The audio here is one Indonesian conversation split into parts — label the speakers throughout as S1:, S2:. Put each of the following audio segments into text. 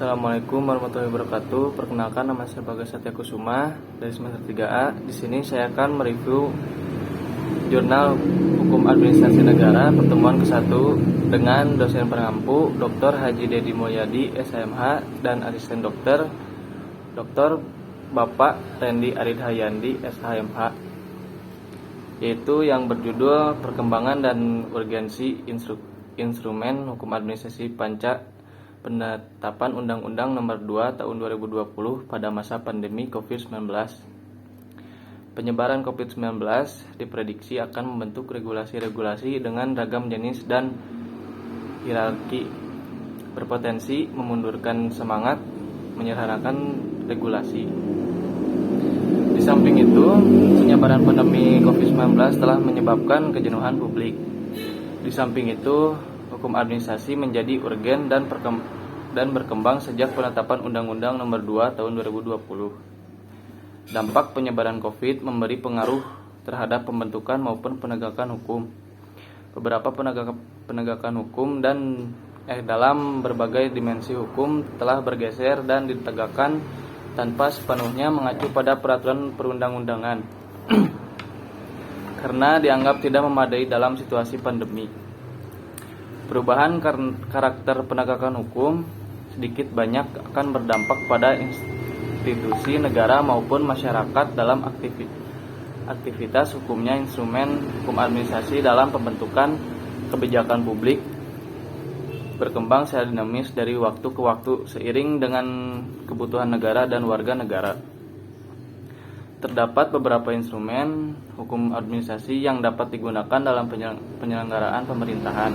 S1: Assalamualaikum warahmatullahi wabarakatuh. Perkenalkan, nama saya Bagas Satya Kusuma dari semester 3A. Di sini saya akan mereview Jurnal Hukum Administrasi Negara pertemuan ke-1 dengan dosen pengampu Dr. Haji Dedi Mulyadi, SHMH, dan asisten dokter Dr. Bapak Randy Arid Hayandi, SHMH, yaitu yang berjudul Perkembangan dan Urgensi Instrumen Hukum Administrasi Panca Penetapan Undang-Undang Nomor 2 Tahun 2020 pada masa pandemi COVID-19. Penyebaran COVID-19 diprediksi akan membentuk regulasi-regulasi dengan ragam jenis dan hierarki, berpotensi memundurkan semangat menyederhanakan regulasi. Di samping itu, penyebaran pandemi COVID-19 telah menyebabkan kejenuhan publik. Di samping itu, hukum administrasi menjadi urgen dan berkembang sejak penetapan Undang-Undang Nomor 2 Tahun 2020. Dampak penyebaran COVID memberi pengaruh terhadap pembentukan maupun penegakan hukum. Beberapa penegakan hukum dalam berbagai dimensi hukum telah bergeser dan ditegakkan tanpa sepenuhnya mengacu pada peraturan perundang-undangan karena dianggap tidak memadai dalam situasi pandemi. Perubahan karakter penegakan hukum sedikit banyak akan berdampak pada institusi negara maupun masyarakat dalam aktivitas hukumnya. Instrumen hukum administrasi dalam pembentukan kebijakan publik berkembang secara dinamis dari waktu ke waktu seiring dengan kebutuhan negara dan warga negara. Terdapat beberapa instrumen hukum administrasi yang dapat digunakan dalam penyelenggaraan pemerintahan,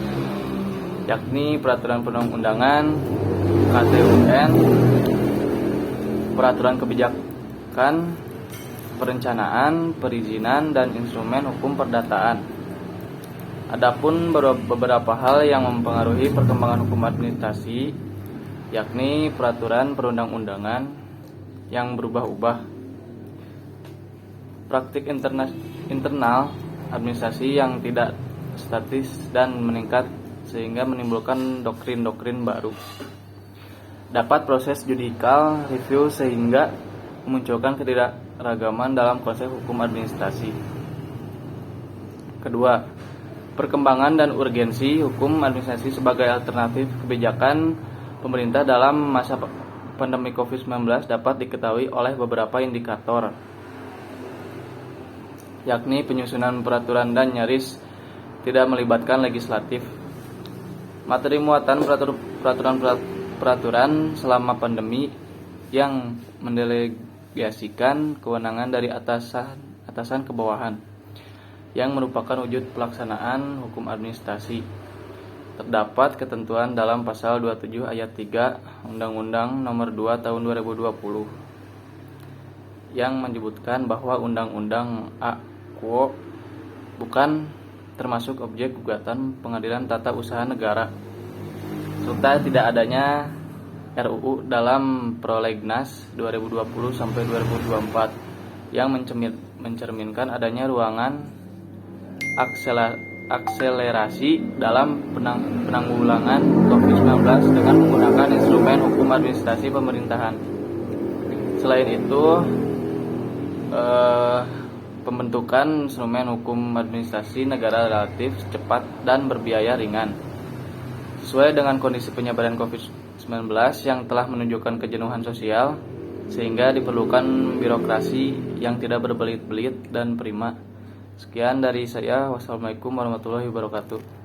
S1: yakni peraturan perundang-undangan, KTUN, peraturan kebijakan, perencanaan, perizinan, dan instrumen hukum perdataan. Adapun beberapa hal yang mempengaruhi perkembangan hukum administrasi, yakni peraturan perundang-undangan yang berubah-ubah, praktik internal administrasi yang tidak statis dan meningkat sehingga menimbulkan doktrin-doktrin baru. Dapat proses judicial review sehingga memunculkan ketidakragaman dalam konsep hukum administrasi. Kedua, perkembangan dan urgensi hukum administrasi sebagai alternatif kebijakan pemerintah dalam masa pandemi COVID-19 dapat diketahui oleh beberapa indikator, yakni penyusunan peraturan dan nyaris tidak melibatkan legislatif. Materi muatan peraturan selama pandemi yang mendelegasikan kewenangan dari atasan ke bawahan, yang merupakan wujud pelaksanaan hukum administrasi. Terdapat ketentuan dalam pasal 27 ayat 3 Undang-Undang Nomor 2 Tahun 2020 yang menyebutkan bahwa Undang-Undang A.Quo bukan termasuk objek gugatan Pengadilan Tata Usaha Negara, serta tidak adanya RUU dalam Prolegnas 2020 sampai 2024 yang mencerminkan adanya ruangan akselerasi dalam penanggulangan COVID-19 dengan menggunakan instrumen hukum administrasi pemerintahan. Selain itu, pembentukan instrumen hukum administrasi negara relatif cepat dan berbiaya ringan, sesuai dengan kondisi penyebaran COVID-19 yang telah menunjukkan kejenuhan sosial, sehingga diperlukan birokrasi yang tidak berbelit-belit dan prima. Sekian dari saya. Wassalamualaikum warahmatullahi wabarakatuh.